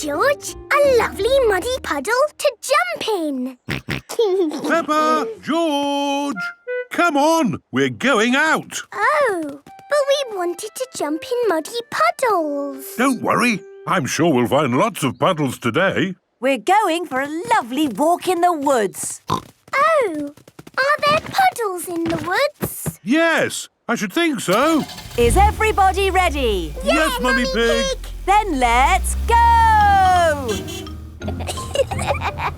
George. A lovely muddy puddle to jump in. Peppa! George! Come on, we're going out. Oh, but we wanted to jump in muddy puddles. Don't worry. I'm sure we'll find lots of puddles today. We're going for a lovely walk in the woods. Oh, are there puddles in the woods? Yes, I should think so. Is everybody ready? Yes, Mummy Pig. Then let's go!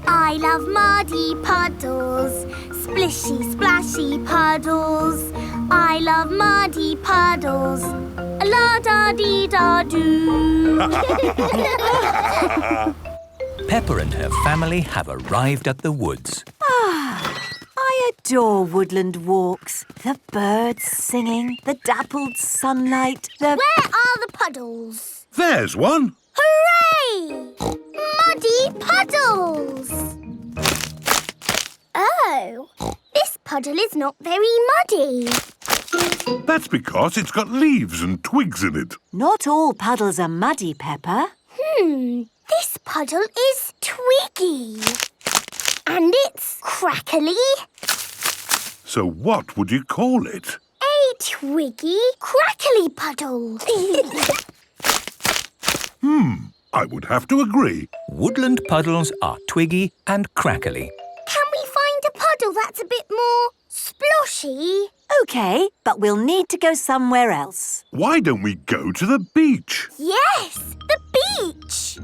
I love muddy puddles, splishy, splashy puddles. I love muddy puddles, la-da-dee-da-doo. Peppa and her family have arrived at the woods. I adore woodland walks. The birds singing, the dappled sunlight, Where are the puddles? There's one. Hooray! Muddy puddles! Oh, this puddle is not very muddy. That's because it's got leaves and twigs in it. Not all puddles are muddy, Peppa. This puddle is twiggy. And it's crackly. So what would you call it? A twiggy, crackly puddle. I would have to agree. Woodland puddles are twiggy and crackly. Can we find a puddle that's a bit more sploshy? OK, but we'll need to go somewhere else. Why don't we go to the beach? Yes, the beach.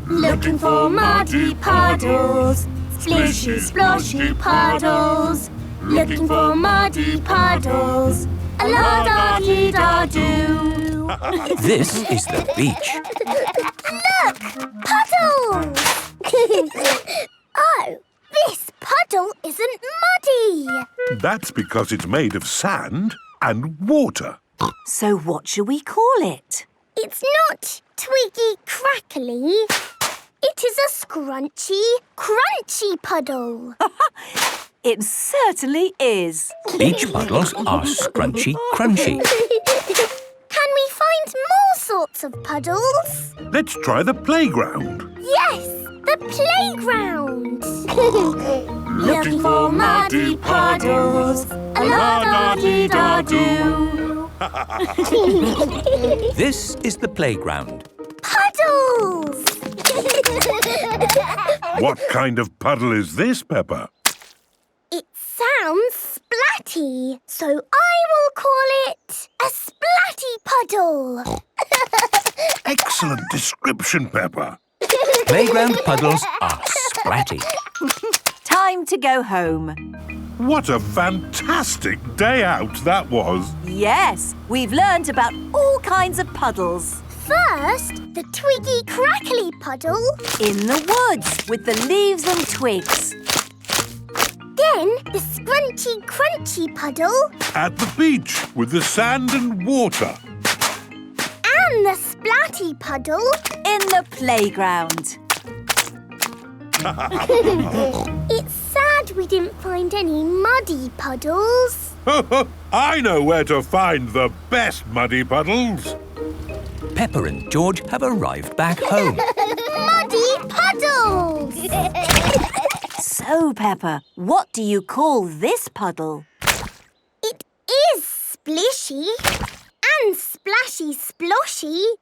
Looking for muddy puddles, splishy, sploshy puddles. Looking for muddy puddles, la-da-dee-da-doo. This is the beach. Look! Puddles! Oh, this puddle isn't muddy. That's because it's made of sand and water. So what shall we call it? It's not twiggy crackly. It is a scrunchy, crunchy puddle. It certainly is. Beach puddles are scrunchy, crunchy. Can we find more sorts of puddles? Let's try the playground. Yes, the playground. Looking for muddy puddles, la-da-dee-da-doo. This is the playground. Puddles! What kind of puddle is this, Peppa? It sounds splatty, so I will call it a splatty puddle. Excellent description, Peppa. Playground puddles are splatty. Time to go home. What a fantastic day out that was. Yes, we've learnt about all kinds of puddles. First, the twiggy crackly puddle. In the woods with the leaves and twigs. Then the scrunchy crunchy puddle. At the beach with the sand and water. And the splatty puddle. In the playground. It's sad we didn't find any muddy puddles. I know where to find the best muddy puddles. Peppa and George have arrived back home. Muddy puddles! So, Peppa, what do you call this puddle? It is splishy and splashy sploshy.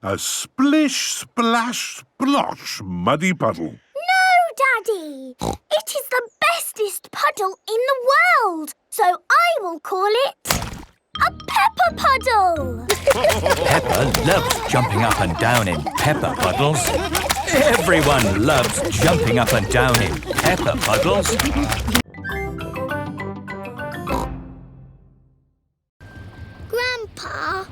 A splish, splash, splosh muddy puddle. No, Daddy! It is the bestest puddle in the world, so I will call it a Peppa puddle. Peppa loves jumping up and down in Peppa puddles. Everyone loves jumping up and down in Peppa puddles. Grandpa,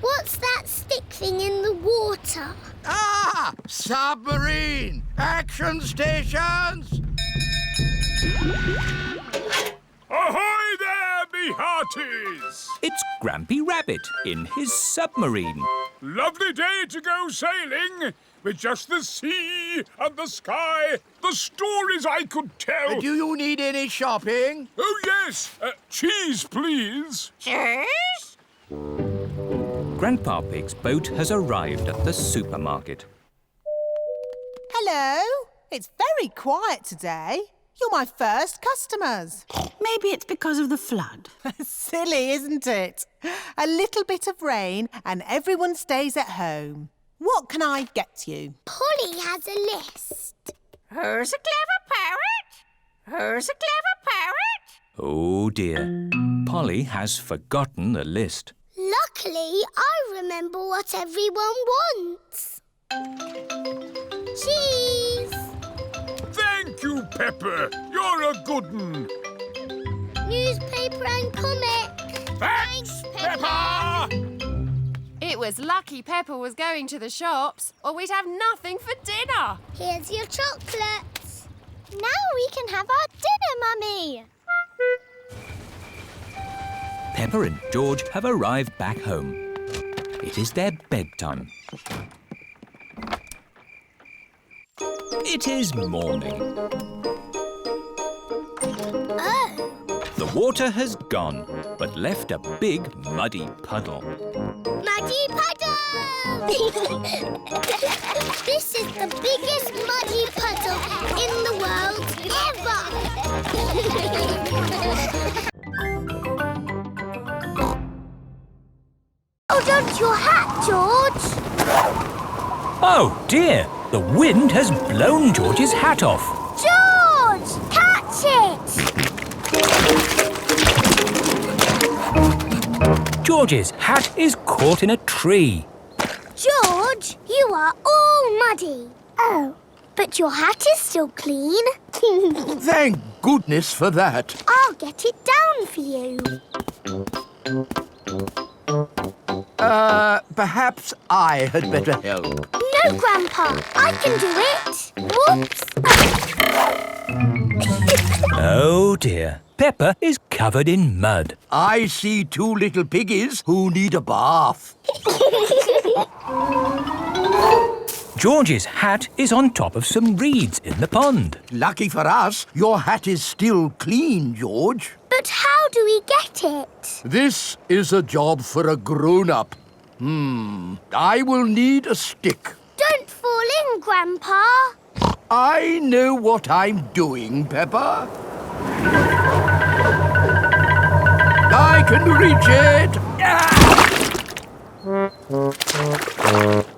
what's that stick thing in the water? Ah! Submarine! Action stations! Ahoy there, me hearties! It's Grampy Rabbit in his submarine. Lovely day to go sailing, with just the sea and the sky, the stories I could tell. Do you need any shopping? Oh, yes. Cheese, please. Cheese? Grandpa Pig's boat has arrived at the supermarket. Hello. It's very quiet today. You're my first customers. Maybe it's because of the flood. Silly, isn't it? A little bit of rain and everyone stays at home. What can I get you? Polly has a list. Who's a clever parrot? Who's a clever parrot? Oh dear. Polly has forgotten the list. Luckily, I remember what everyone wants. Cheese! Thank you, Pepper. You're a good un. Newspaper and comic. Thanks, Peppa! It was lucky Peppa was going to the shops, or we'd have nothing for dinner. Here's your chocolates. Now we can have our dinner, Mummy. Peppa and George have arrived back home. It is their bedtime. It is morning. Oh. The water has gone, but left a big muddy puddle. Muddy puddle! This is the biggest muddy puddle in the world ever! Hold on to your hat, George! Oh dear! The wind has blown George's hat off. George! Catch it! George's hat is caught in a tree. George, you are all muddy. Oh, but your hat is still clean. Thank goodness for that. I'll get it down for you. Perhaps I had better help. No, Grandpa, I can do it. Whoops. Oh dear. Peppa is covered in mud. I see two little piggies who need a bath. George's hat is on top of some reeds in the pond. Lucky for us, your hat is still clean, George. But how do we get it? This is a job for a grown-up. I will need a stick. Don't fall in, Grandpa. I know what I'm doing, Peppa. I can reach it.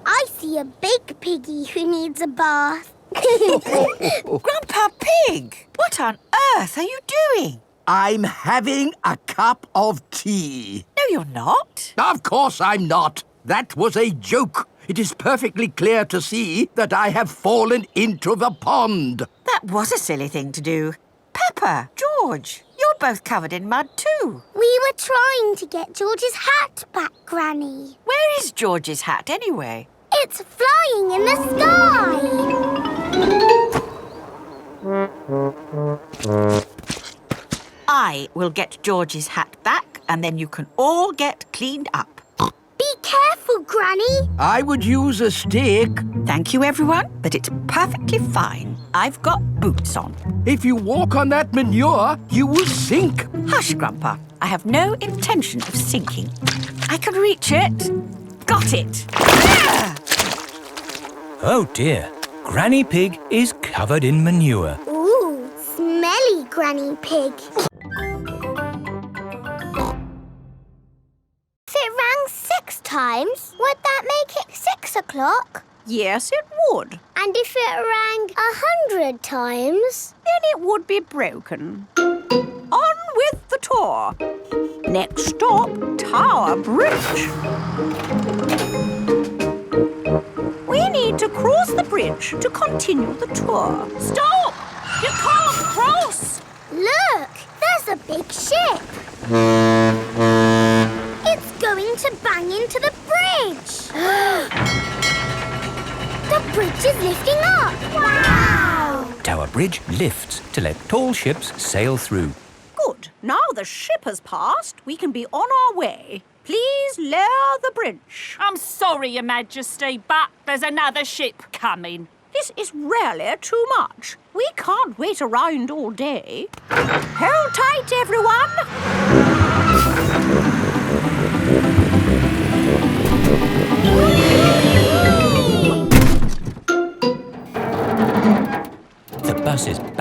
I see a big piggy who needs a bath. Grandpa Pig, what on earth are you doing? I'm having a cup of tea. No, you're not. Of course I'm not. That was a joke. It is perfectly clear to see that I have fallen into the pond. That was a silly thing to do. Peppa, George, you're both covered in mud too. We were trying to get George's hat back, Granny. Where is George's hat anyway? It's flying in the sky. I will get George's hat back and then you can all get cleaned up. Be careful, Granny. I would use a stick. Thank you, everyone, but it's perfectly fine. I've got boots on. If you walk on that manure, you will sink. Hush, Grandpa. I have no intention of sinking. I can reach it. Got it. Oh dear. Granny Pig is covered in manure. Ooh, smelly Granny Pig. If it rang 6 times, would that make it 6 o'clock? Yes, it would. And if it rang 100 times? Then it would be broken. On with the tour. Next stop, Tower Bridge. We need to cross the bridge to continue the tour. Stop! You can't cross! Look, there's a big ship. It's going to bang into the bridge. The bridge is lifting up. Wow! Tower Bridge lifts to let tall ships sail through. Good. Now the ship has passed, we can be on our way. Please lower the bridge. I'm sorry, Your Majesty, but there's another ship coming. This is really too much. We can't wait around all day. Hold tight, everyone.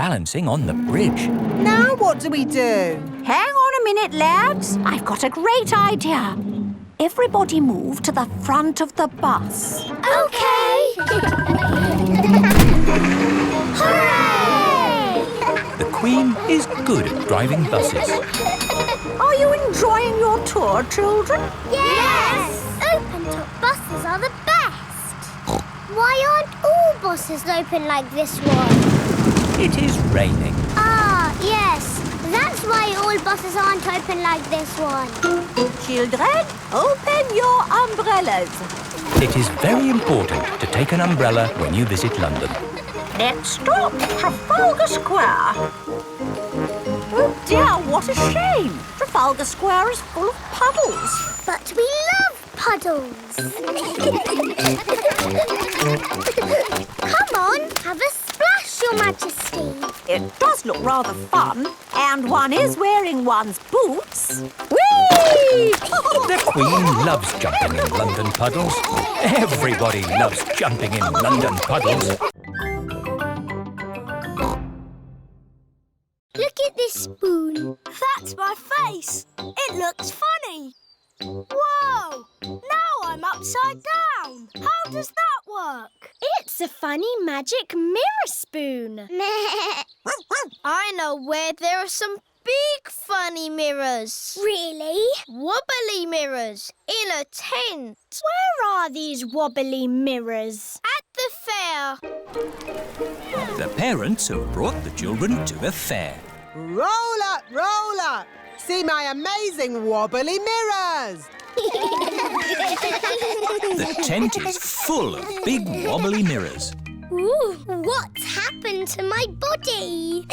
balancing on the bridge. Now what do we do? Hang on a minute, lads. I've got a great idea. Everybody move to the front of the bus. Okay. Hooray! The Queen is good at driving buses. Are you enjoying your tour, children? Yes! Open-top buses are the best. Why aren't all buses open like this one? It is raining. Ah, yes. That's why all buses aren't open like this one. Children, open your umbrellas. It is very important to take an umbrella when you visit London. Next stop, Trafalgar Square. Oh dear, what a shame. Trafalgar Square is full of puddles. But we love puddles. Come on, have a splash, Your Majesty. It does look rather fun, and one is wearing one's boots. Whee! The Queen loves jumping in London puddles. Everybody loves jumping in London puddles. Look at this spoon. That's my face. It looks funny. Whoa! Now I'm upside down. How does that work? It's a funny magic mirror spoon. I know where there are some big funny mirrors. Really? Wobbly mirrors in a tent. Where are these wobbly mirrors? At the fair. The parents have brought the children to the fair. Roll up, roll up. See my amazing wobbly mirrors. The tent is full of big wobbly mirrors. Ooh, what's happened to my body?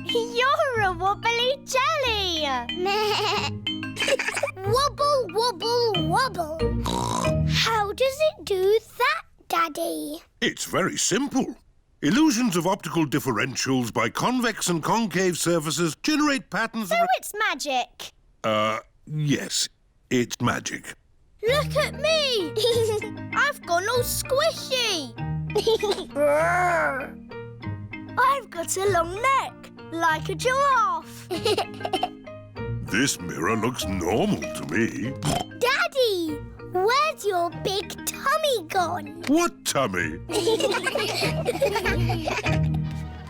You're a wobbly jelly. Wobble, wobble, wobble. How does it do that, Daddy? It's very simple. Illusions of optical differentials by convex and concave surfaces generate patterns of... So it's magic. Yes, it's magic. Look at me. I've gone all squishy. I've got a long neck, like a giraffe. This mirror looks normal to me. Daddy, where's your big tummy gone? What tummy?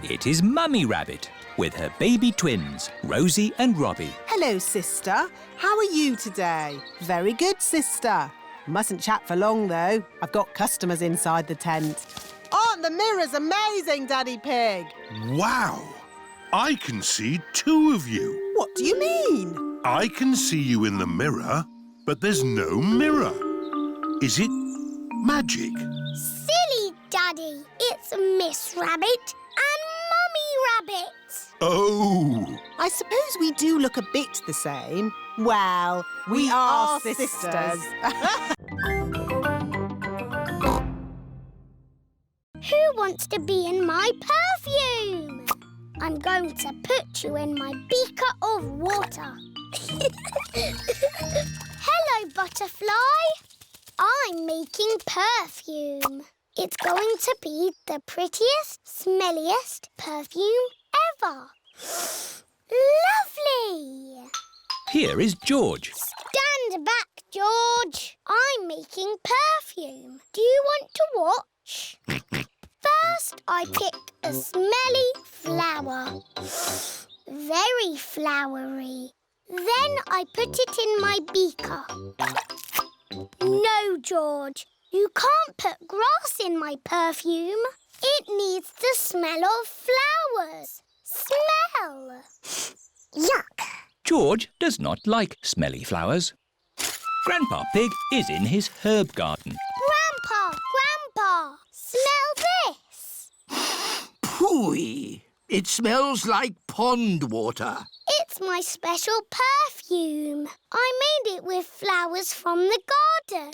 It is Mummy Rabbit with her baby twins, Rosie and Robbie. Hello, sister. How are you today? Very good, sister. Mustn't chat for long, though. I've got customers inside the tent. Aren't the mirrors amazing, Daddy Pig? Wow! I can see two of you. What do you mean? I can see you in the mirror, but there's no mirror. Is it magic? Silly, Daddy. It's Miss Rabbit and Mummy Rabbit. Oh! I suppose we do look a bit the same. Well, we are sisters. Who wants to be in my perfume? I'm going to put you in my beaker of water. Hello, butterfly. I'm making perfume. It's going to be the prettiest, smelliest perfume ever. Lovely! Here is George. Stand back, George. I'm making perfume. Do you want to watch? First, I pick a smelly flower. Very flowery. Then I put it in my beaker. No, George. You can't put grass in my perfume. It needs the smell of flowers. Smell! Yuck! George does not like smelly flowers. Grandpa Pig is in his herb garden. Grandpa! Smell this! Phooey! It smells like pond water. It's my special perfume. I made it with flowers from the garden.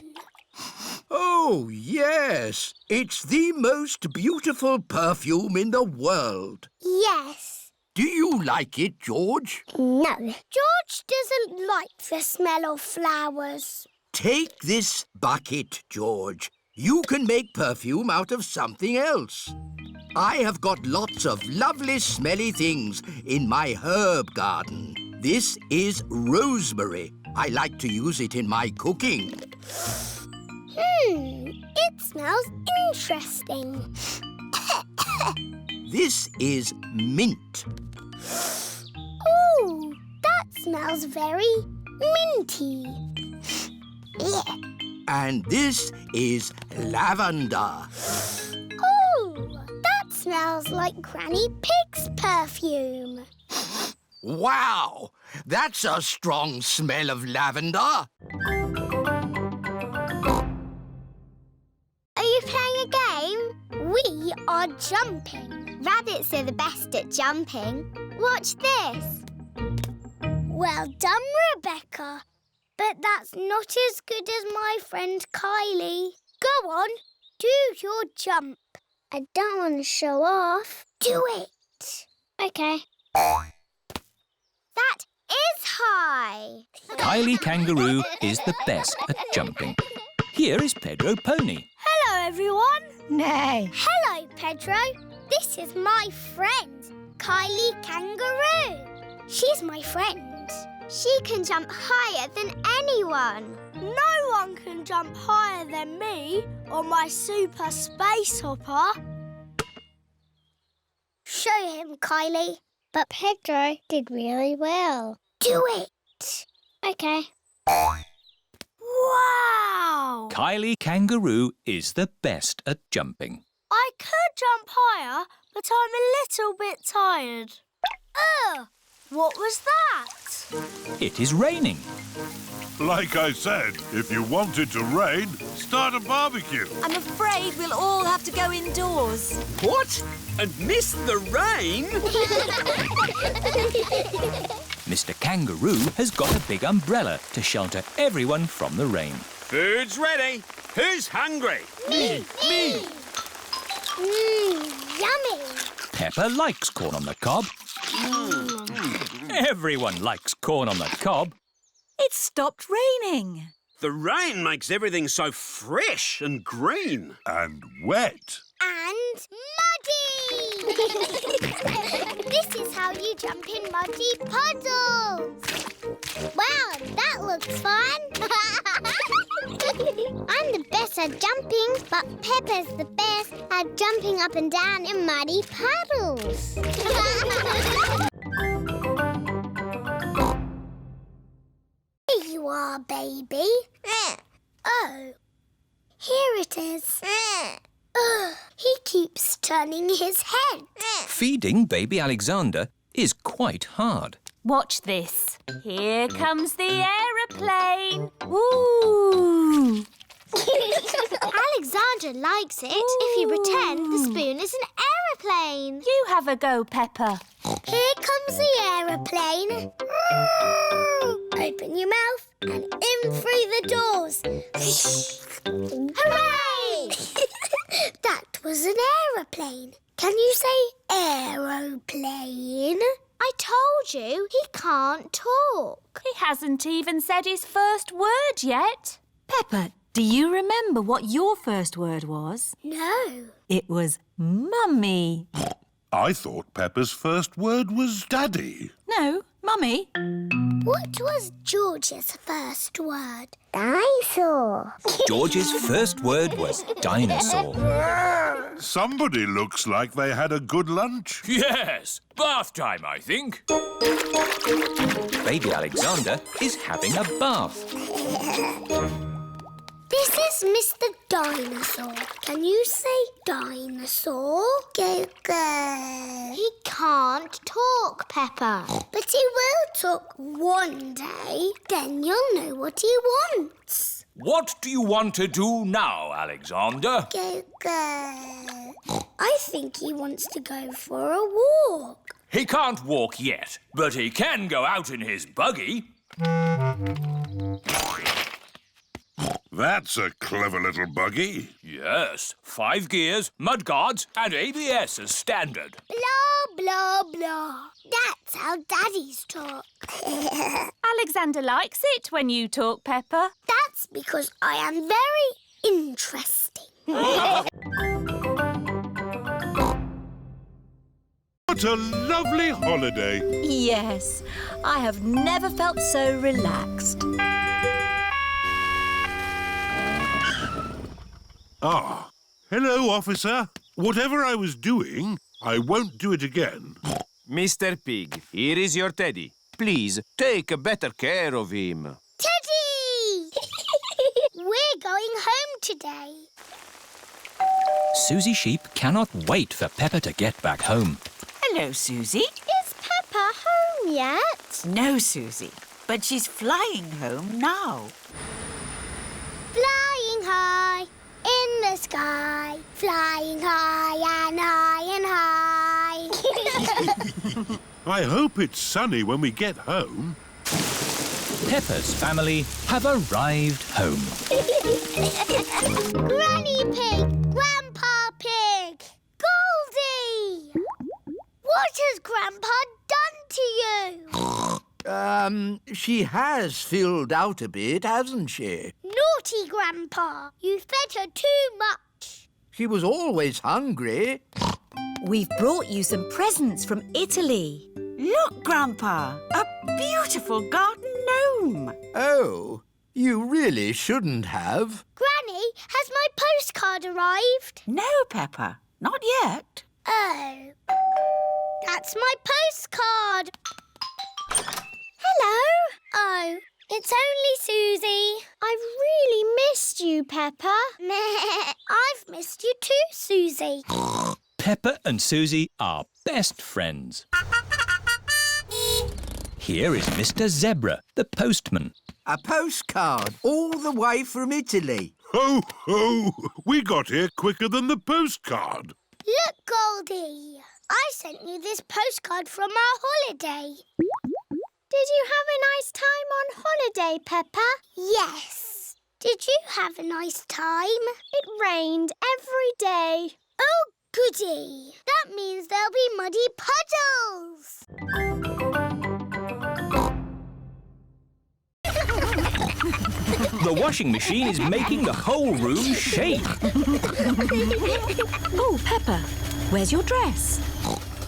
Oh, yes. It's the most beautiful perfume in the world. Yes. Do you like it, George? No. George doesn't like the smell of flowers. Take this bucket, George. You can make perfume out of something else. I have got lots of lovely smelly things in my herb garden. This is rosemary. I like to use it in my cooking. It smells interesting. This is mint. Ooh, that smells very minty. And this is lavender. Ooh, that smells like Granny Pig's perfume. Wow! That's a strong smell of lavender. Are you playing a game? We are jumping. Rabbits are the best at jumping. Watch this. Well done, Rebecca. But that's not as good as my friend Kylie. Go on, do your jump. I don't want to show off. Do it. OK. That is high. Kylie Kangaroo is the best at jumping. Here is Pedro Pony. Hello, everyone. Nay. Hello, Pedro. This is my friend, Kylie Kangaroo. She's my friend. She can jump higher than anyone. No one can jump higher than me or my super space hopper. Show him, Kylie. But Pedro did really well. Do it. OK. Wow! Kylie Kangaroo is the best at jumping. I could jump higher, but I'm a little bit tired. Ugh! What was that? It is raining. Like I said, if you want it to rain, start a barbecue. I'm afraid we'll all have to go indoors. What? And miss the rain? Mr. Kangaroo has got a big umbrella to shelter everyone from the rain. Food's ready. Who's hungry? Me! Yummy! Peppa likes corn on the cob. Everyone likes corn on the cob. It's stopped raining. The rain makes everything so fresh and green. And wet. And muddy! This is how you jump in muddy puddles. Wow, that looks fun. I'm the best at jumping, but Peppa's the best at jumping up and down in muddy puddles. Here you are, baby. Oh, here it is. He keeps turning his head. Feeding baby Alexander is quite hard. Watch this. Here comes the aeroplane. Woo! Alexander likes it if you pretend the spoon is an aeroplane. You have a go, Peppa. Here comes the aeroplane. Open your mouth and in through the doors. Hooray! That was an aeroplane. Can you say aeroplane? I told you he can't talk. He hasn't even said his first word yet. Peppa, do you remember what your first word was? No. It was mummy. I thought Peppa's first word was daddy. No, mummy. What was George's first word? Dinosaur. George's first word was dinosaur. Somebody looks like they had a good lunch. Yes, bath time, I think. Baby Alexander is having a bath. This is Mr. Dinosaur. Can you say dinosaur? Go, go. He can't talk, Peppa. But he will talk one day. Then you'll know what he wants. What do you want to do now, Alexander? Go, go. I think he wants to go for a walk. He can't walk yet, but he can go out in his buggy. That's a clever little buggy. Yes, 5 gears, mudguards and ABS as standard. Blah, blah, blah. That's how daddies talk. Alexander likes it when you talk, Peppa. That's because I am very interesting. What a lovely holiday. Yes, I have never felt so relaxed. Ah, hello, officer. Whatever I was doing, I won't do it again. Mr. Pig, here is your teddy. Please, take better care of him. Teddy! We're going home today. Suzy Sheep cannot wait for Peppa to get back home. Hello, Susie. Is Peppa home yet? No, Susie, but she's flying home now. Flying high in the sky, flying high and high and high. I hope it's sunny when we get home. Peppa's family have arrived home. Granny Pig, Grandpa Pig, Goldie! What has Grandpa done to you? She has filled out a bit, hasn't she? Naughty Grandpa, you fed her too much. She was always hungry. We've brought you some presents from Italy. Look, Grandpa, a beautiful garden gnome. Oh, you really shouldn't have. Granny, has my postcard arrived? No, Peppa, not yet. Oh, that's my postcard. Hello. Oh, it's only Susie. I've really missed you, Peppa. I've missed you too, Susie. Peppa and Suzy are best friends. Here is Mr. Zebra, the postman. A postcard all the way from Italy. Ho, ho! We got here quicker than the postcard. Look, Goldie. I sent you this postcard from our holiday. Did you have a nice time on holiday, Peppa? Yes. Did you have a nice time? It rained every day. Oh, goody. That means there'll be muddy puddles. The washing machine is making the whole room shake. Oh, Peppa, where's your dress?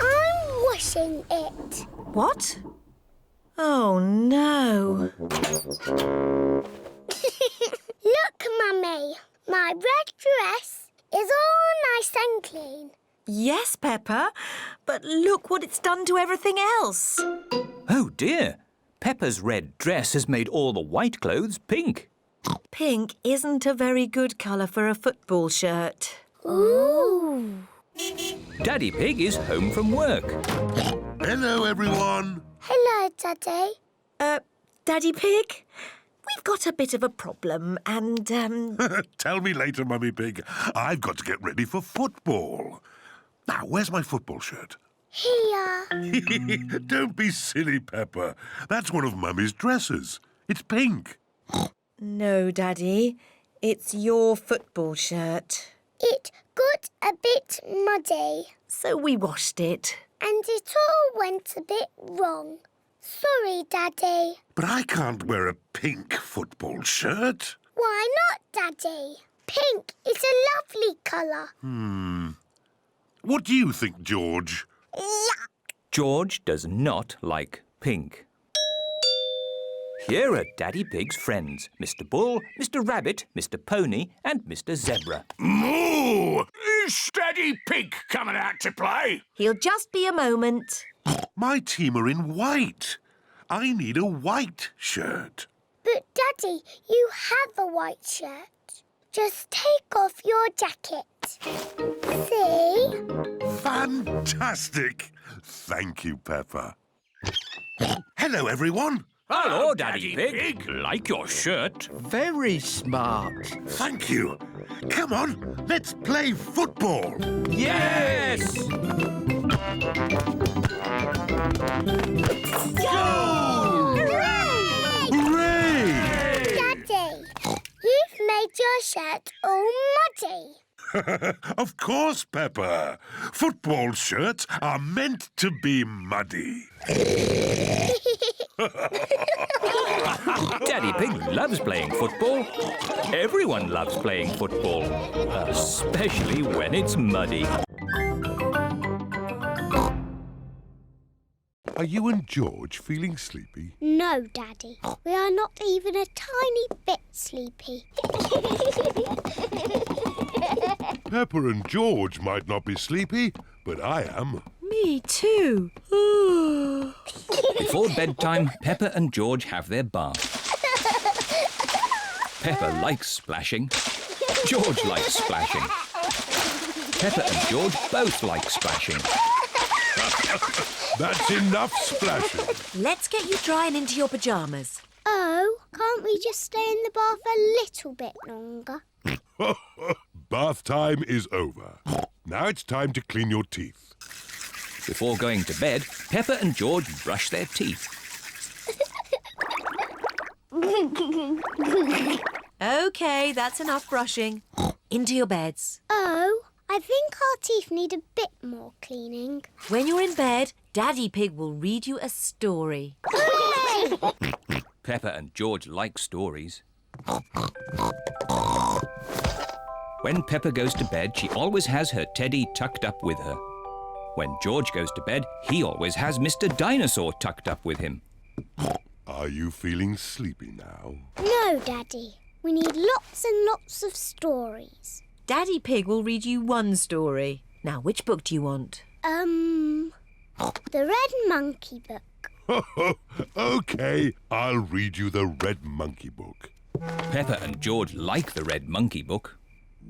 I'm washing it. What? Oh, no. Look, Mummy. My red dress is all nice and clean. Yes, Peppa, but look what it's done to everything else. Oh, dear. Peppa's red dress has made all the white clothes pink. Pink isn't a very good colour for a football shirt. Ooh. Daddy Pig is home from work. Hello, everyone. Hello, Daddy. Daddy Pig, we've got a bit of a problem and, Tell me later, Mummy Pig. I've got to get ready for football. Now, where's my football shirt? Here. Don't be silly, Peppa. That's one of Mummy's dresses. It's pink. No, Daddy, it's your football shirt. It got a bit muddy. So we washed it. And it all went a bit wrong. Sorry, Daddy. But I can't wear a pink football shirt. Why not, Daddy? Pink is a lovely colour. What do you think, George? Yuck! George does not like pink. Here are Daddy Pig's friends, Mr. Bull, Mr. Rabbit, Mr. Pony and Mr. Zebra. Moo! Is Daddy Pig coming out to play? He'll just be a moment. My team are in white. I need a white shirt. But, Daddy, you have a white shirt. Just take off your jacket. See? Fantastic. Thank you, Peppa. Hello, everyone. Hello, Daddy Pig. Like your shirt. Very smart. Thank you. Come on, let's play football. Yes! Goal! Hooray! Hooray! Daddy, you've made your shirt all muddy. Of course, Peppa. Football shirts are meant to be muddy. Daddy Pig loves playing football. Everyone loves playing football, especially when it's muddy. Are you and George feeling sleepy? No, Daddy. We are not even a tiny bit sleepy. Peppa and George might not be sleepy, but I am. Me too. Before bedtime, Peppa and George have their bath. Peppa likes splashing. George likes splashing. Peppa and George both like splashing. That's enough splashing. Let's get you dry and into your pyjamas. Oh, can't we just stay in the bath a little bit longer? Bath time is over. Now it's time to clean your teeth. Before going to bed, Peppa and George brush their teeth. OK, that's enough brushing. Into your beds. Oh, I think our teeth need a bit more cleaning. When you're in bed, Daddy Pig will read you a story. Hooray! Peppa and George like stories. When Peppa goes to bed, she always has her teddy tucked up with her. When George goes to bed, he always has Mr. Dinosaur tucked up with him. Are you feeling sleepy now? No, Daddy. We need lots and lots of stories. Daddy Pig will read you one story. Now, which book do you want? The Red Monkey Book. OK, I'll read you the Red Monkey Book. Peppa and George like the Red Monkey Book.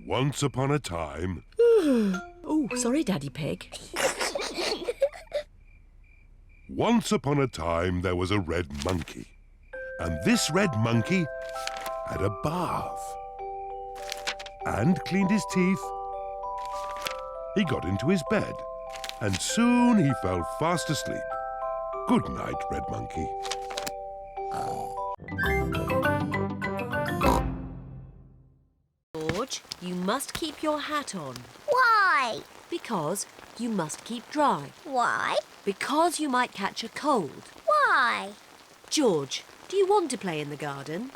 Once upon a time... Oh, sorry, Daddy Pig. Once upon a time there was a red monkey. And this red monkey had a bath. And cleaned his teeth. He got into his bed. And soon he fell fast asleep. Good night, Red Monkey. George, you must keep your hat on. Why? Because you must keep dry. Why? Because you might catch a cold. Why? George, do you want to play in the garden?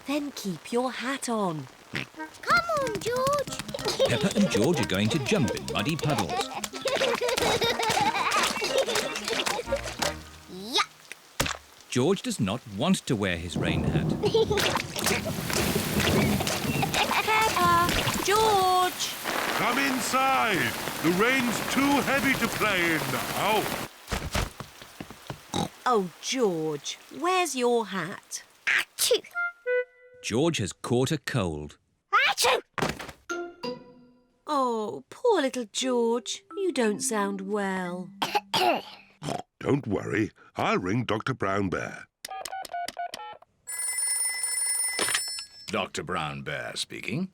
Then keep your hat on. Come on, George. Peppa and George are going to jump in muddy puddles. Yuck! George does not want to wear his rain hat. Peppa! George! Come inside! The rain's too heavy to play in now. Oh, George, where's your hat? Achoo! George has caught a cold. Achoo! Oh, poor little George. You don't sound well. Don't worry. I'll ring Dr. Brown Bear. Dr. Brown Bear speaking.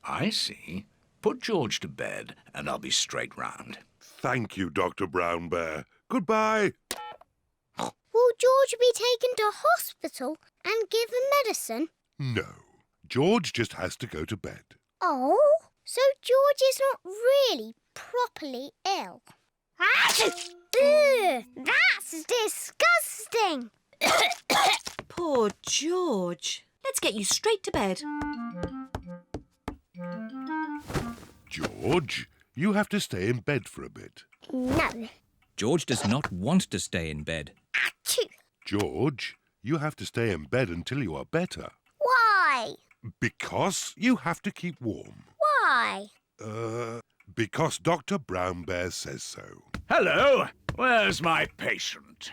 I see. Put George to bed and I'll be straight round. Thank you, Dr. Brown Bear. Goodbye. Will George be taken to hospital and given medicine? No. George just has to go to bed. Oh, so George is not really properly ill. Ugh, that's disgusting. Poor George. Let's get you straight to bed. George, you have to stay in bed for a bit. No. George does not want to stay in bed. Achoo! George, you have to stay in bed until you are better. Why? Because you have to keep warm. Why? Because Dr. Brown Bear says so. Hello, where's my patient?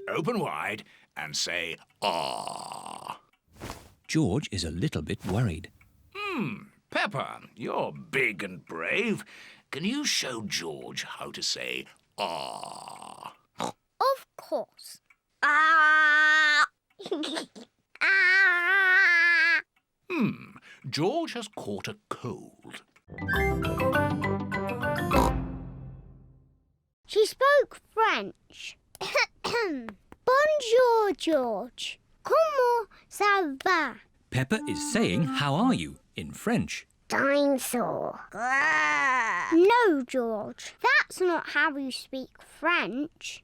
Open wide and say, "Ah." George is a little bit worried. Peppa, you're big and brave. Can you show George how to say, "Ah"? Of course. Ah! Ah! George has caught a cold. She spoke French. Bonjour, George. Comment ça va? Peppa is saying, "How are you?" in French. Dinosaur. No, George. That's not how you speak French.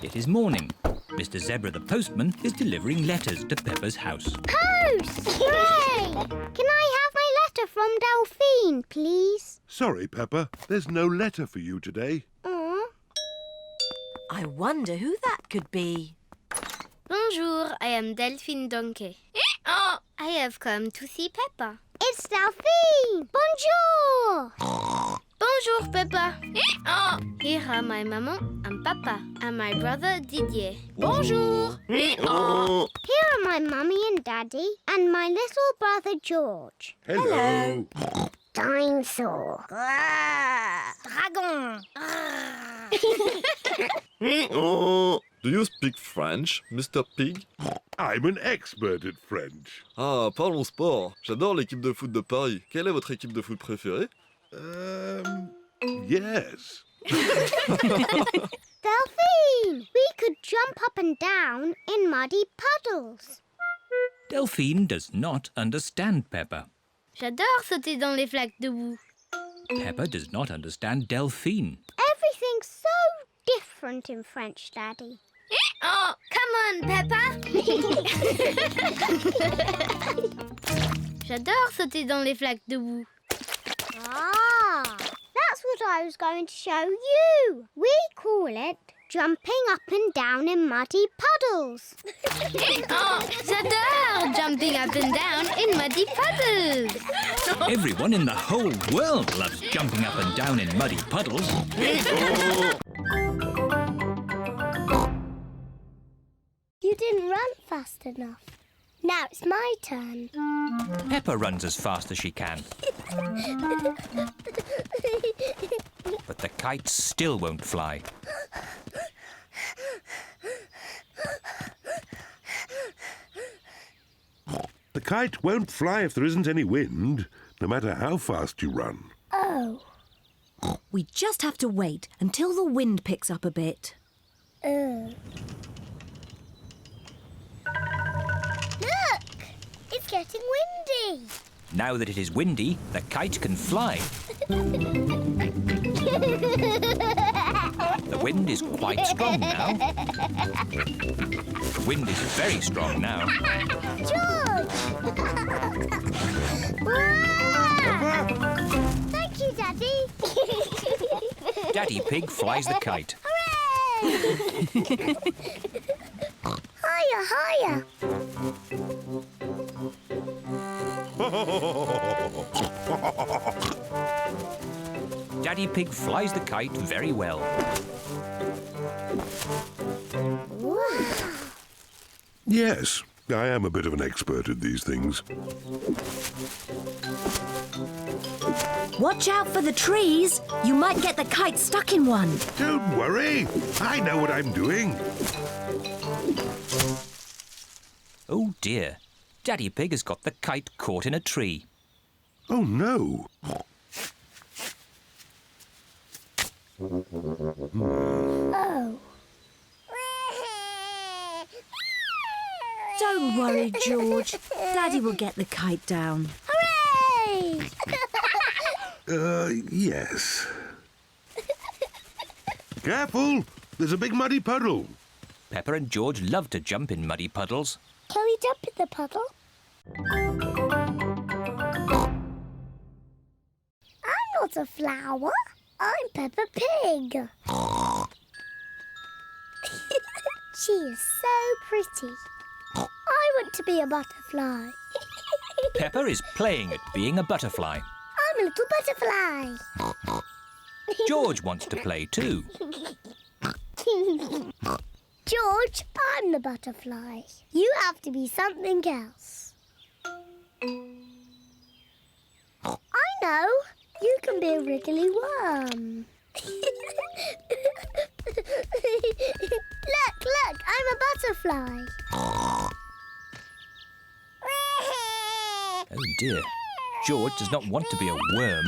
It is morning. Mr. Zebra the postman is delivering letters to Peppa's house. Post! Hooray! Can I have my letter from Delphine, please? Sorry, Peppa, there's no letter for you today. I wonder who that could be. Bonjour, I am Delphine Donkey. I have come to see Peppa. It's Delphine! Bonjour! Bonjour, Peppa. Here are my maman and papa and my brother Didier. Bonjour! Here are my mummy and daddy and my little brother George. Hello. Dinosaur. Dragon. Do you speak French, Mr. Pig? I'm an expert at French. Ah, parlons sport. J'adore l'équipe de foot de Paris. Quelle est votre équipe de foot préférée? Yes. Delphine, we could jump up and down in muddy puddles. Delphine does not understand Peppa. J'adore sauter dans les flaques de boue. Peppa does not understand Delphine. Everything's so different in French, Daddy. Come on, Peppa. J'adore sauter dans les flaques de boue. Ah, that's what I was going to show you. We call it jumping up and down in muddy puddles. J'adore jumping up and down in muddy puddles. Everyone in the whole world loves jumping up and down in muddy puddles. You didn't run fast enough. Now it's my turn. Peppa runs as fast as she can, but the kite still won't fly. The kite won't fly if there isn't any wind, no matter how fast you run. Oh. We just have to wait until the wind picks up a bit. Look! It's getting windy. Now that it is windy, the kite can fly. The wind is quite strong now. The wind is very strong now. George! Thank you, Daddy. Daddy Pig flies the kite. Hooray! Higher, higher. Daddy Pig flies the kite very well. Wow. Yes, I am a bit of an expert at these things. Watch out for the trees. You might get the kite stuck in one. Don't worry. I know what I'm doing. Oh dear. Daddy Pig has got the kite caught in a tree. Oh no. Oh. Don't worry, George. Daddy will get the kite down. Hooray! Yes. Careful! There's a big muddy puddle. Peppa and George love to jump in muddy puddles. Can we jump in the puddle? I'm not a flower. I'm Peppa Pig. She is so pretty. I want to be a butterfly. Peppa is playing at being a butterfly. I'm a little butterfly. George wants to play too. George, I'm the butterfly. You have to be something else. I know. You can be a wriggly worm. Look, I'm a butterfly. Oh dear. George does not want to be a worm.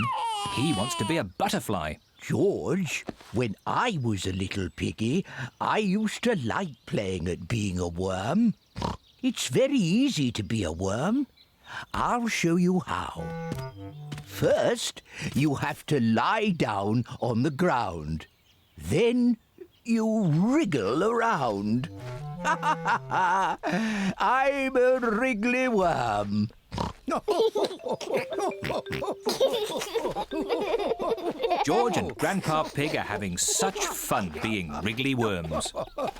He wants to be a butterfly. George, when I was a little piggy, I used to like playing at being a worm. It's very easy to be a worm. I'll show you how. First, you have to lie down on the ground. Then you wriggle around. I'm a wriggly worm. George and Grandpa Pig are having such fun being wriggly worms. I'm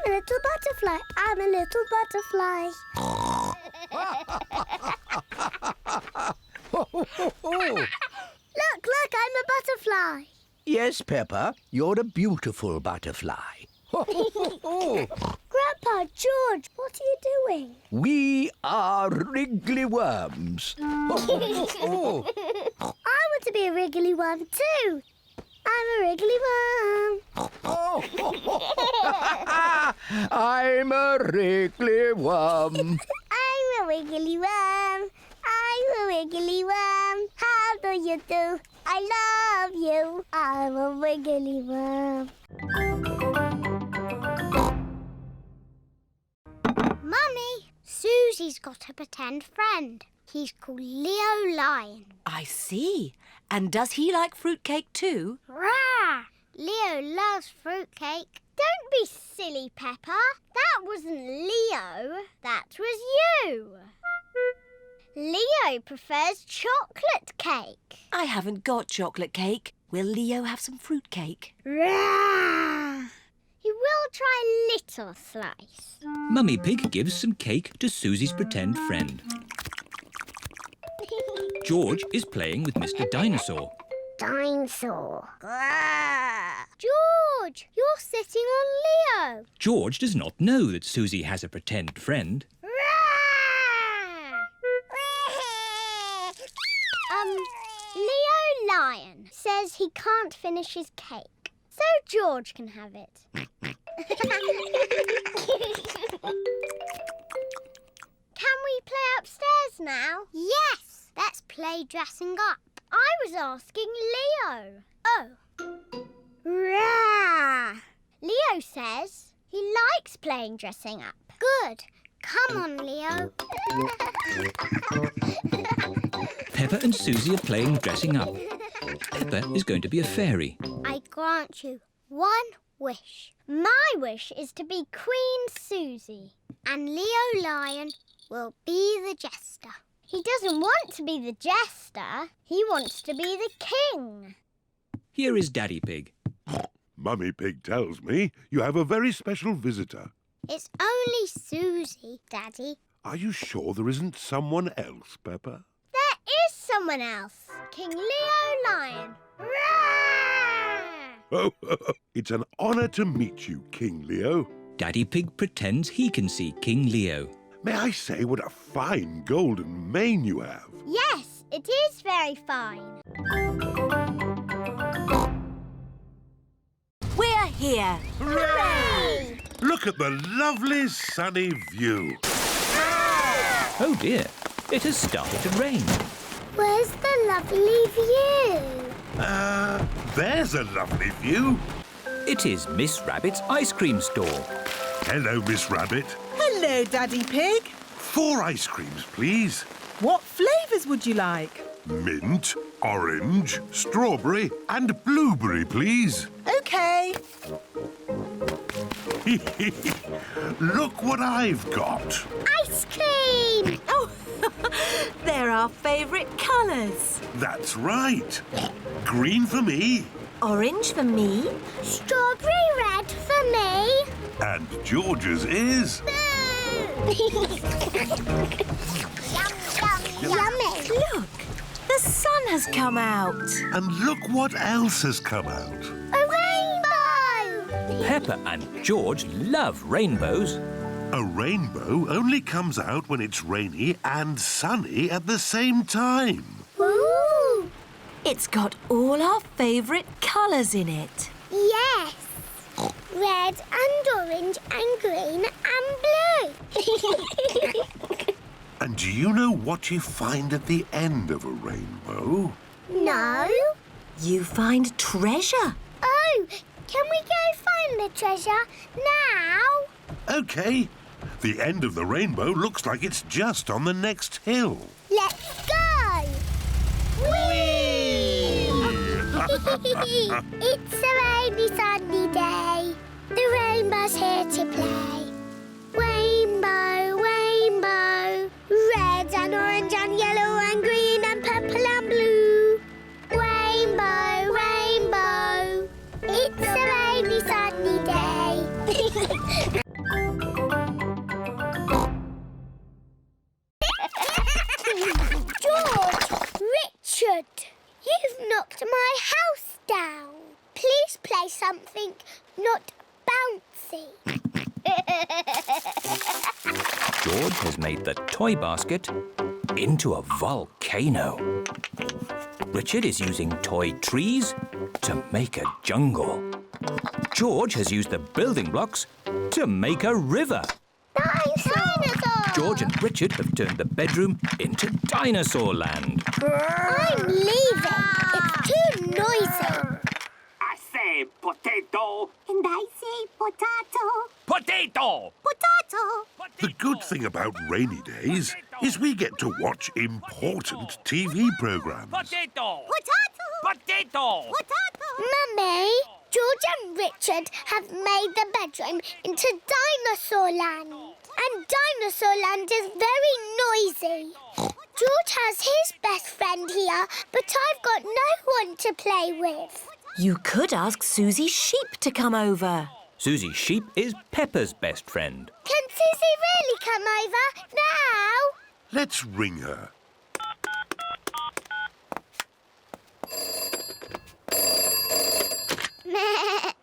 a little butterfly. I'm a little butterfly. Look, I'm a butterfly. Yes, Peppa, you're a beautiful butterfly. Grandpa, George, what are you doing? We are wriggly worms. I want to be a wriggly worm too. I'm a wriggly worm. I'm a wriggly worm. I'm a wiggly worm. I'm a wiggly worm. How do you do? I love you. I'm a wiggly worm. Mummy, Susie's got a pretend friend. He's called Leo Lion. I see. And does he like fruitcake too? Rah! Leo loves fruitcake. Don't be silly, Peppa. That wasn't Leo. That was you. Leo prefers chocolate cake. I haven't got chocolate cake. Will Leo have some fruitcake? Rah! He will try a little slice. Mummy Pig gives some cake to Susie's pretend friend. George is playing with Mr. Dinosaur. Dinosaur. George, you're sitting on Leo. George does not know that Susie has a pretend friend. Leo Lion says he can't finish his cake, so George can have it. Can we play upstairs now? Yes, let's play dressing up. I was asking Leo. Oh. Rah! Leo says he likes playing dressing up. Good. Come on, Leo. Peppa and Susie are playing dressing up. Peppa is going to be a fairy. I grant you one wish. My wish is to be Queen Susie, and Leo Lion will be the jester. He doesn't want to be the jester. He wants to be the king. Here is Daddy Pig. Mummy Pig tells me you have a very special visitor. It's only Susie, Daddy. Are you sure there isn't someone else, Peppa? There is someone else. King Leo Lion. Roar! Oh, it's an honour to meet you, King Leo. Daddy Pig pretends he can see King Leo. May I say what a fine golden mane you have? Yes, it is very fine. We're here. Hooray! Look at the lovely sunny view. Oh dear, it has started to rain. Where's the lovely view? There's a lovely view. It is Miss Rabbit's ice cream store. Hello, Miss Rabbit. Hello, Daddy Pig. 4 ice creams, please. What flavours would you like? Mint, orange, strawberry and blueberry, please. OK. Look what I've got. Ice cream! Oh, they're our favourite colours. That's right. Green for me. Orange for me. Strawberry red for me. And George's is... Yummy. Look, the sun has come out. And look what else has come out. A rainbow! Peppa and George love rainbows. A rainbow only comes out when it's rainy and sunny at the same time. Ooh! It's got all our favourite colours in it. Yes. Red and orange and green and blue. And do you know what you find at the end of a rainbow? No. You find treasure. Oh, can we go find the treasure now? OK. The end of the rainbow looks like it's just on the next hill. Let's go! Whee! It's a rainy, sunny day. The rainbow's here to play. Rainbow, rainbow, red and orange Susie. George has made the toy basket into a volcano. Richard is using toy trees to make a jungle. George has used the building blocks to make a river. Dinosaur! George and Richard have turned the bedroom into Dinosaur Land. I'm leaving. It's too noisy. I say potato. And I say potato. Potato! Potato. The good thing about rainy days is we get to watch important TV programs. Potato! Potato. Potato! Potato. Mummy, George and Richard have made the bedroom into Dinosaur Land. And Dinosaur Land is very noisy. George has his best friend here, but I've got no one to play with. You could ask Suzy Sheep to come over. Suzy Sheep is Peppa's best friend. Can Susie really come over now? Let's ring her.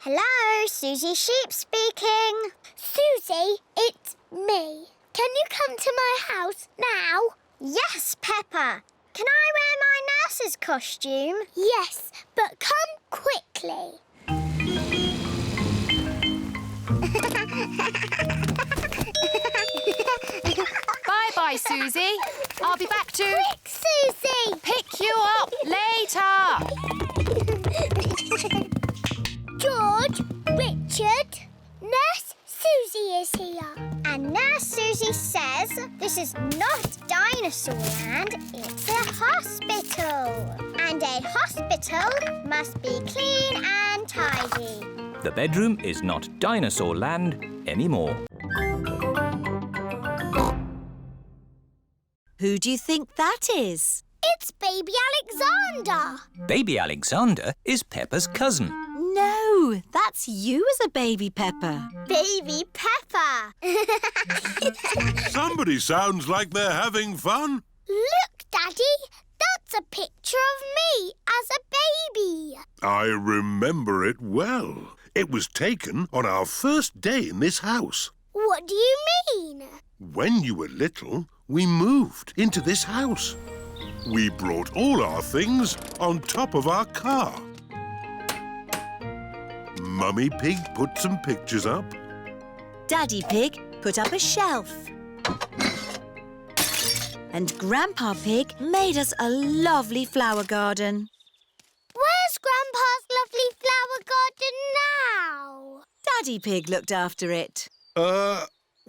Hello, Suzy Sheep speaking. Susie, it's me. Can you come to my house now? Yes, Peppa. Can I wear my nurse's costume? Yes, but come quickly. Bye-bye, Susie. I'll be back to... Quick, Susie! pick you up later. George, Richard, Nurse Susie is here. And Nurse Susie says this is not Dinosaur Land, it's a hospital. And a hospital must be clean and tidy. The bedroom is not Dinosaur Land anymore. Who do you think that is? It's Baby Alexander. Baby Alexander is Peppa's cousin. No, that's you as a baby, Peppa. Baby Peppa. Somebody sounds like they're having fun. Look, Daddy, that's a picture of me as a baby. I remember it well. It was taken on our first day in this house. What do you mean? When you were little, we moved into this house. We brought all our things on top of our car. Mummy Pig put some pictures up. Daddy Pig put up a shelf. And Grandpa Pig made us a lovely flower garden. Where's Grandpa's lovely flower garden now? Daddy Pig looked after it.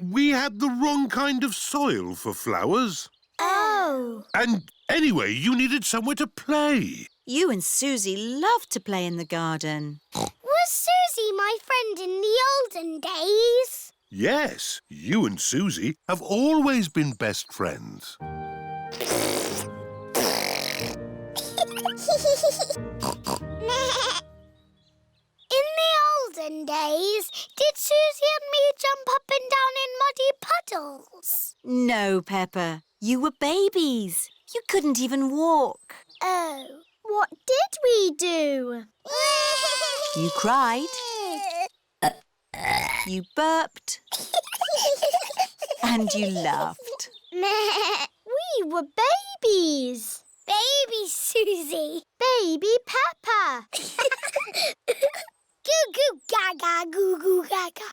We had the wrong kind of soil for flowers. Oh. And anyway, you needed somewhere to play. You and Susie loved to play in the garden. Was Susie my friend in the olden days? Yes, you and Susie have always been best friends. In the olden days, did Susie and me jump up and down in muddy puddles? No, Peppa. You were babies. You couldn't even walk. Oh, what did we do? You cried. You burped. And you laughed. We were babies. Baby Susie. Baby Peppa. Goo goo gaga, goo goo gaga.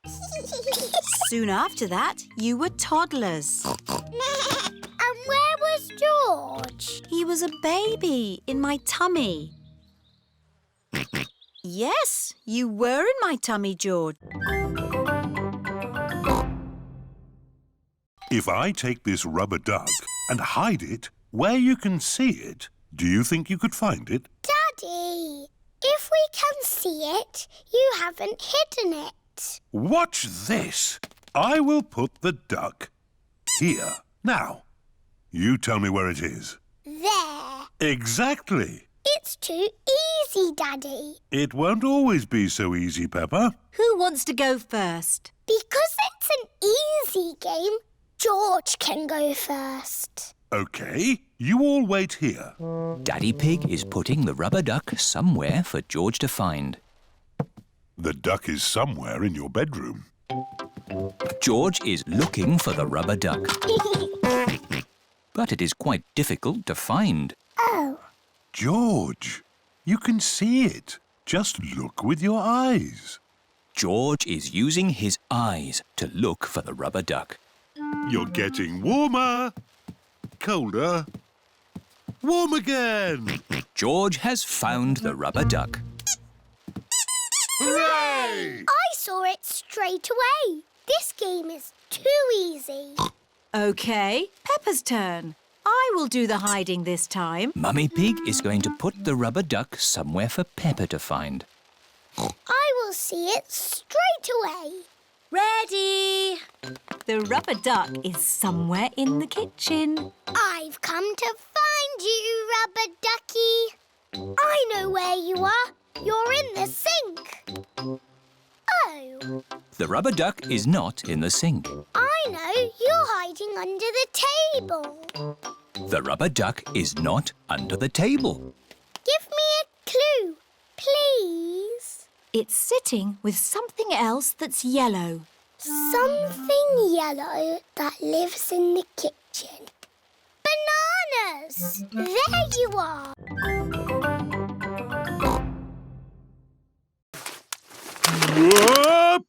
Soon after that, you were toddlers. And where was George? He was a baby in my tummy. Yes, you were in my tummy, George. If I take this rubber duck and hide it where you can see it, do you think you could find it? Daddy, if we can see it, you haven't hidden it. Watch this. I will put the duck here. Now, you tell me where it is. There. Exactly. It's too easy, Daddy. It won't always be so easy, Peppa. Who wants to go first? Because it's an easy game, George can go first. OK, you all wait here. Daddy Pig is putting the rubber duck somewhere for George to find. The duck is somewhere in your bedroom. George is looking for the rubber duck. But it is quite difficult to find. Oh. George, you can see it. Just look with your eyes. George is using his eyes to look for the rubber duck. You're getting warmer. Colder. Warm again. George has found the rubber duck. Hooray! I saw it straight away. This game is too easy. OK, Peppa's turn. I will do the hiding this time. Mummy Pig is going to put the rubber duck somewhere for Peppa to find. I will see it straight away. Ready! The rubber duck is somewhere in the kitchen. I've come to find you, rubber ducky. I know where you are. You're in the sink. Oh. The rubber duck is not in the sink. I know. You're hiding under the table. The rubber duck is not under the table. Give me a clue, please. It's sitting with something else that's yellow. Something yellow that lives in the kitchen. Bananas! There you are. Whoop!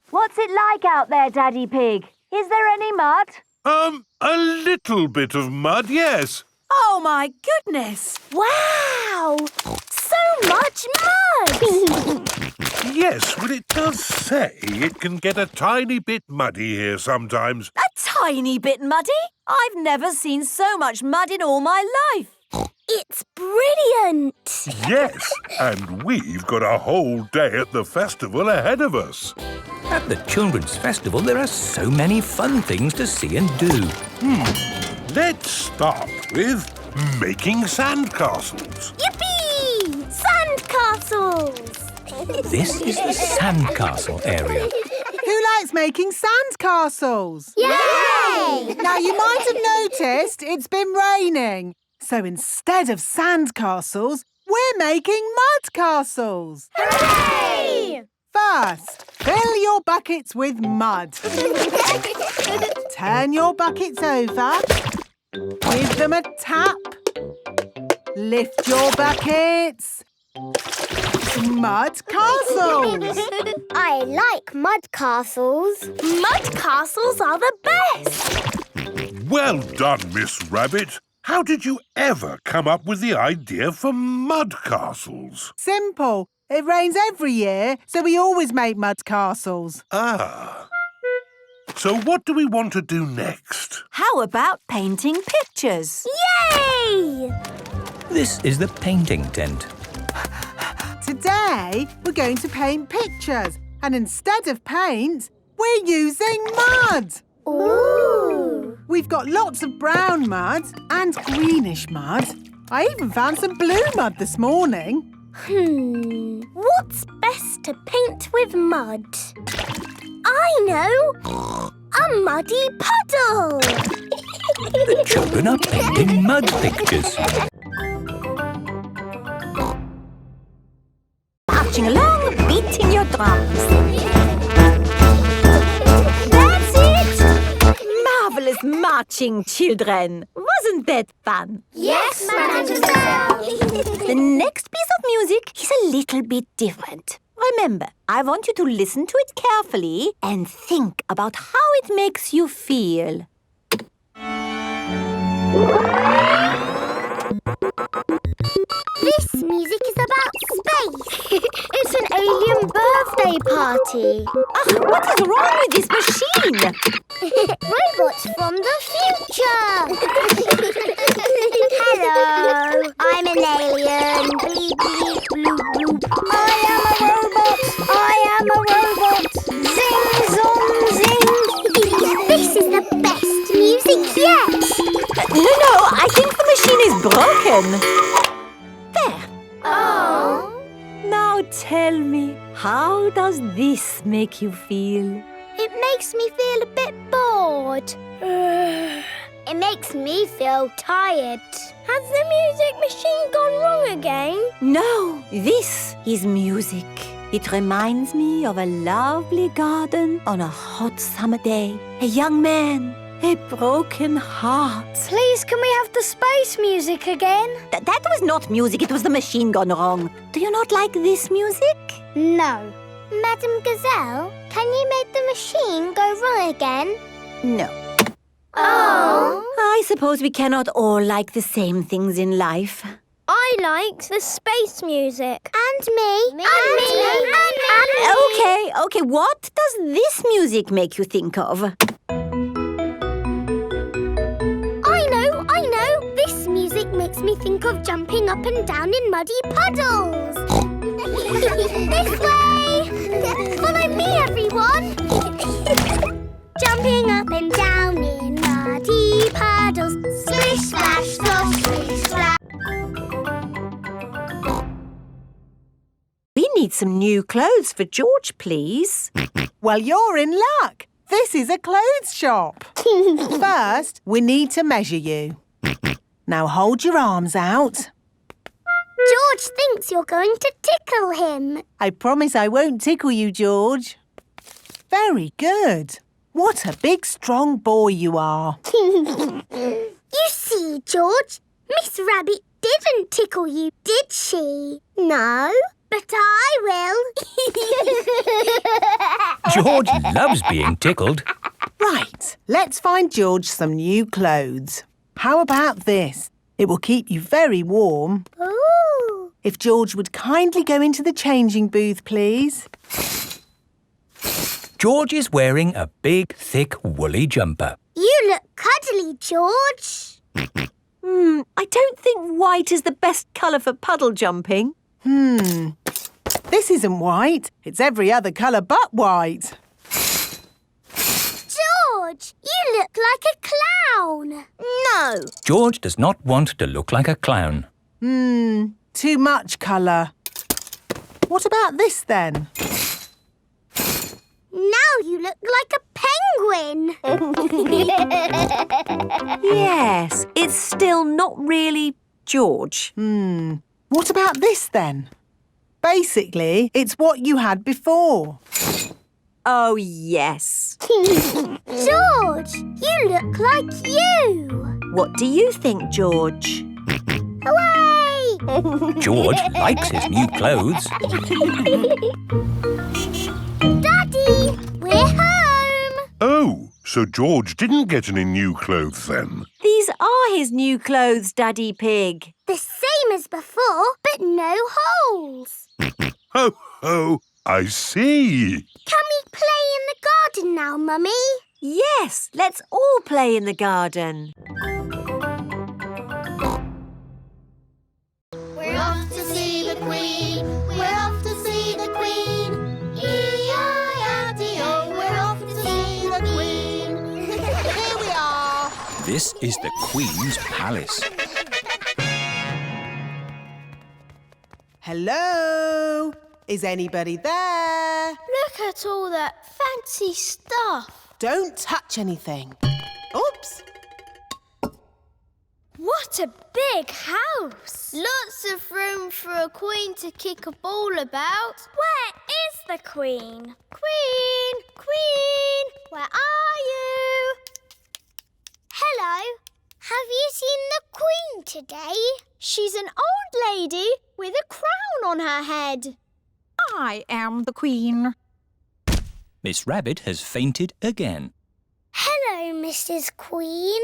What's it like out there, Daddy Pig? Is there any mud? A little bit of mud, yes. Oh, my goodness! Wow! So much mud! Yes, but it does say it can get a tiny bit muddy here sometimes. A tiny bit muddy? I've never seen so much mud in all my life. It's brilliant! Yes, and we've got a whole day at the festival ahead of us. At the Children's Festival, there are so many fun things to see and do. Let's start with making sandcastles. Yippee! Sandcastles! This is the sandcastle area. Who likes making sandcastles? Yay! Now, you might have noticed it's been raining. So instead of sandcastles, we're making mud castles. Hooray! First, fill your buckets with mud. Turn your buckets over. Give them a tap. Lift your buckets. Mud castles. I like mud castles. Mud castles are the best! Well done, Miss Rabbit. How did you ever come up with the idea for mud castles? Simple. It rains every year, so we always make mud castles. Ah. So what do we want to do next? How about painting pictures? Yay! This is the painting tent. Today, we're going to paint pictures. And instead of paint, we're using mud. Ooh! We've got lots of brown mud and greenish mud. I even found some blue mud this morning. What's best to paint with mud? I know! A muddy puddle! The children are painting mud pictures. Marching along, beating your drums. That's it! Marvellous marching, children. Wasn't that fun? Yes, Mademoiselle! The next piece of music is a little bit different. Remember, I want you to listen to it carefully and think about how it makes you feel. This music is about space. It's an alien birthday party. What is wrong with this machine? Robots from the future. Hello, I'm an alien. Bleep, bleep, bloop, bloop. I am a robot. I am a robot. Zing, zong, zing. This is the best music yet. No, I think the machine is broken. There. Oh. Now tell me, how does this make you feel? It makes me feel a bit bored. It makes me feel tired. Has the music machine gone wrong again? No, this is music. It reminds me of a lovely garden on a hot summer day. A young man, a broken heart. Please, can we have the space music again? That was not music, it was the machine gone wrong. Do you not like this music? No. Madam Gazelle, can you make the machine go wrong again? No. Oh. I suppose we cannot all like the same things in life. I like the space music. And me. And me. Okay, what does this music make you think of? I know. This music makes me think of jumping up and down in muddy puddles. This way. Follow me, everyone. Jumping up and down in muddy puddles. Splish, splash, slosh, splish, splash. We need some new clothes for George, please. Well, you're in luck. This is a clothes shop. First, we need to measure you. Now hold your arms out. George thinks you're going to tickle him. I promise I won't tickle you, George. Very good. What a big, strong boy you are. You see, George, Miss Rabbit didn't tickle you, did she? No, but I will. George loves being tickled. Right, let's find George some new clothes. How about this? It will keep you very warm. Ooh. If George would kindly go into the changing booth, please. George is wearing a big, thick, woolly jumper. You look cuddly, George. I don't think white is the best colour for puddle jumping. This isn't white. It's every other colour but white. George, you look like a clown. No. George does not want to look like a clown. Too much colour. What about this then? Now you look like a penguin. Yes, it's still not really George. What about this then? Basically, it's what you had before. Oh, yes. George, you look like you. What do you think, George? Hooray! George likes his new clothes. Daddy, we're home. Oh, so George didn't get any new clothes then? These are his new clothes, Daddy Pig. The same as before, but no holes. Ho, ho, I see. Can we play in the garden now, Mummy? Yes, let's all play in the garden. We're off to see the Queen. We're off to see the Queen. E-I-R-D-O. We're off to see the Queen. Here we are. This is the Queen's palace. Hello? Is anybody there? Look at all that fancy stuff. Don't touch anything. Oops. What a big house. Lots of room for a queen to kick a ball about. Where is the Queen? Queen! Queen! Where are you? Hello. Have you seen the Queen today? She's an old lady with a crown on her head. I am the Queen. Miss Rabbit has fainted again. Hello, Mrs. Queen.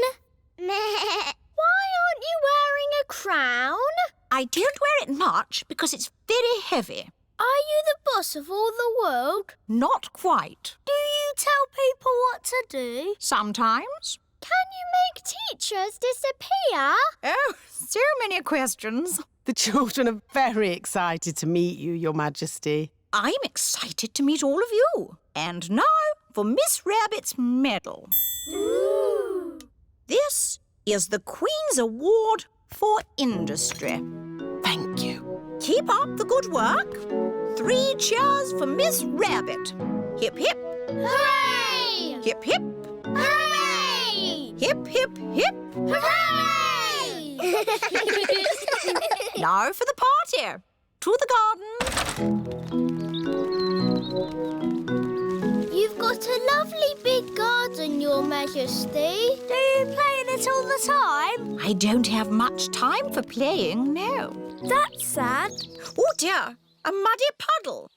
Why aren't you wearing a crown? I don't wear it much because it's very heavy. Are you the boss of all the world? Not quite. Do you tell people what to do? Sometimes. Can you make teachers disappear? Oh, so many questions. The children are very excited to meet you, Your Majesty. I'm excited to meet all of you. And now for Miss Rabbit's medal. Ooh. This is the Queen's Award for Industry. Thank you. Keep up the good work. 3 cheers for Miss Rabbit. Hip, hip. Hooray! Hip, hip. Hooray! Hip, hip, hip. Hooray! Now for the party. To the garden. You've got a lovely big garden, Your Majesty. Do you play in it all the time? I don't have much time for playing, no. That's sad. Oh dear, a muddy puddle.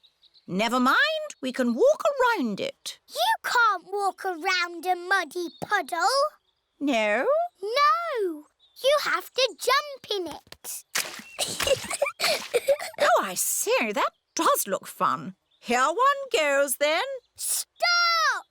Never mind, we can walk around it. You can't walk around a muddy puddle. No? No, you have to jump in it. Oh, I see, that does look fun. Here one goes then. Stop!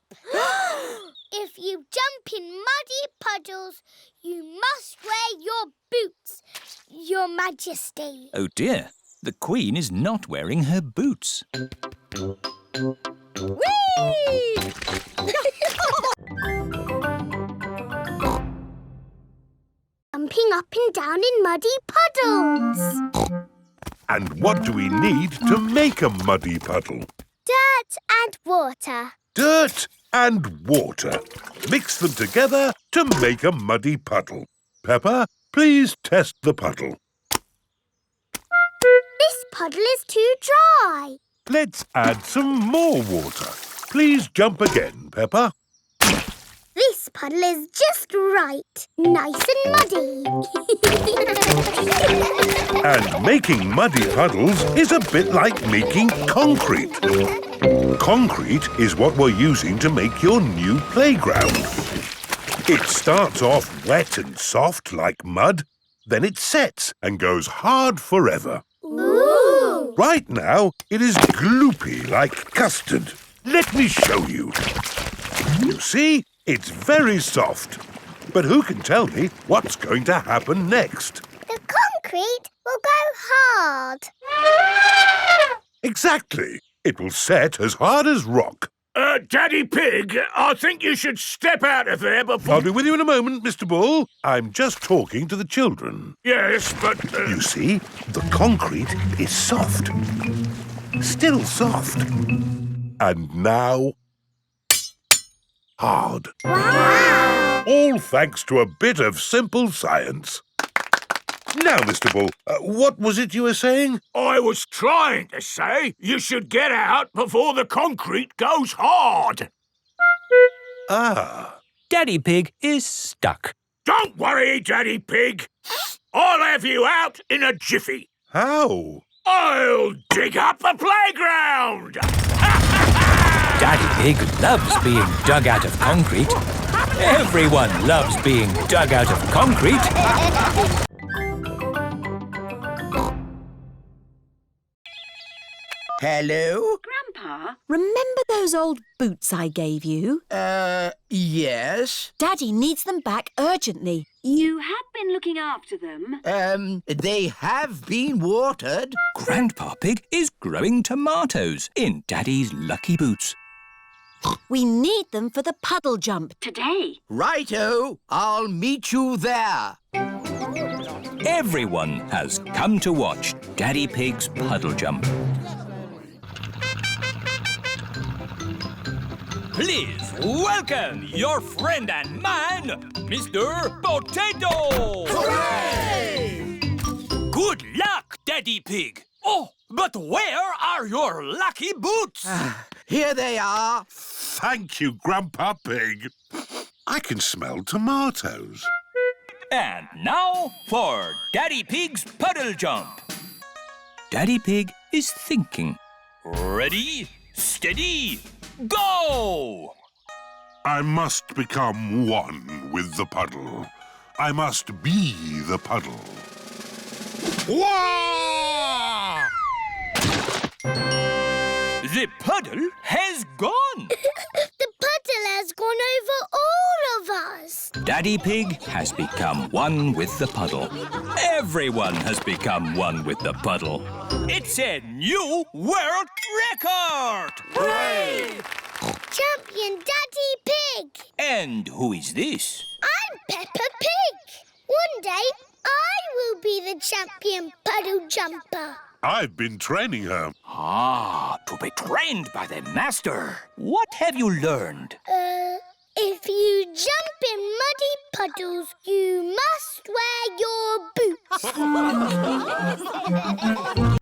If you jump in muddy puddles, you must wear your boots, Your Majesty. Oh dear, the Queen is not wearing her boots. Whee! Jumping up and down in muddy puddles. And what do we need to make a muddy puddle? Dirt and water. Dirt and water. Mix them together to make a muddy puddle. Peppa, please test the puddle. This puddle is too dry. Let's add some more water. Please jump again, Peppa. This puddle is just right. Nice and muddy. And making muddy puddles is a bit like making concrete. Concrete is what we're using to make your new playground. It starts off wet and soft like mud, then it sets and goes hard forever. Ooh! Right now, it is gloopy like custard. Let me show you. You see, it's very soft. But who can tell me what's going to happen next? The concrete will go hard. Exactly. It will set as hard as rock. Daddy Pig, I think you should step out of there before... I'll be with you in a moment, Mr. Bull. I'm just talking to the children. Yes, but... You see, the concrete is soft. Still soft. And now... hard. Wow! All thanks to a bit of simple science. Now, Mr. Bull, what was it you were saying? I was trying to say you should get out before the concrete goes hard. Ah. Daddy Pig is stuck. Don't worry, Daddy Pig. I'll have you out in a jiffy. How? I'll dig up the playground. Daddy Pig loves being dug out of concrete. Everyone loves being dug out of concrete. Hello? Grandpa? Remember those old boots I gave you? Yes? Daddy needs them back urgently. You have been looking after them. They have been watered. Grandpa Pig is growing tomatoes in Daddy's lucky boots. We need them for the puddle jump. Today. Righto, I'll meet you there. Everyone has come to watch Daddy Pig's puddle jump. Please welcome your friend and mine, Mr. Potato! Hooray! Good luck, Daddy Pig. Oh, but where are your lucky boots? Here they are. Thank you, Grandpa Pig. I can smell tomatoes. And now for Daddy Pig's puddle jump. Daddy Pig is thinking. Ready, steady, go! I must become one with the puddle. I must be the puddle. Wah! The puddle has gone. The puddle has gone over all of us. Daddy Pig has become one with the puddle. Everyone has become one with the puddle. It's a new world record! Hooray! Champion Daddy Pig. And who is this? I'm Peppa Pig. One day, I will be the champion puddle jumper. I've been training her. Ah, to be trained by the master. What have you learned? If you jump in muddy puddles, you must wear your boots.